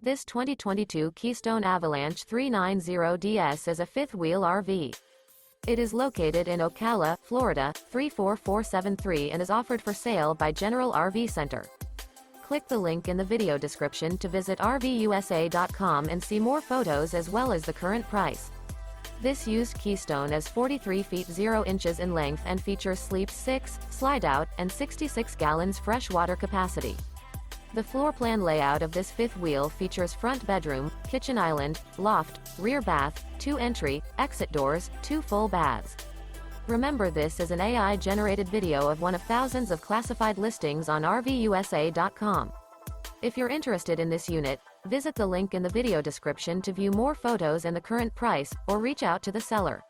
This 2022 Keystone Avalanche 390DS is a fifth-wheel RV. It is located in Ocala, Florida, 34473 and is offered for sale by General RV Center. Click the link in the video description to visit RVUSA.com and see more photos as well as the current price. This used Keystone is 43 feet 0 inches in length and features sleep 6, slide-out, and 66 gallons fresh water capacity. The floor plan layout of this fifth wheel features front bedroom, kitchen island, loft, rear bath, 2 entry, exit doors, 2 full baths. Remember, this is an AI-generated video of one of thousands of classified listings on RVUSA.com. If you're interested in this unit, visit the link in the video description to view more photos and the current price, or reach out to the seller.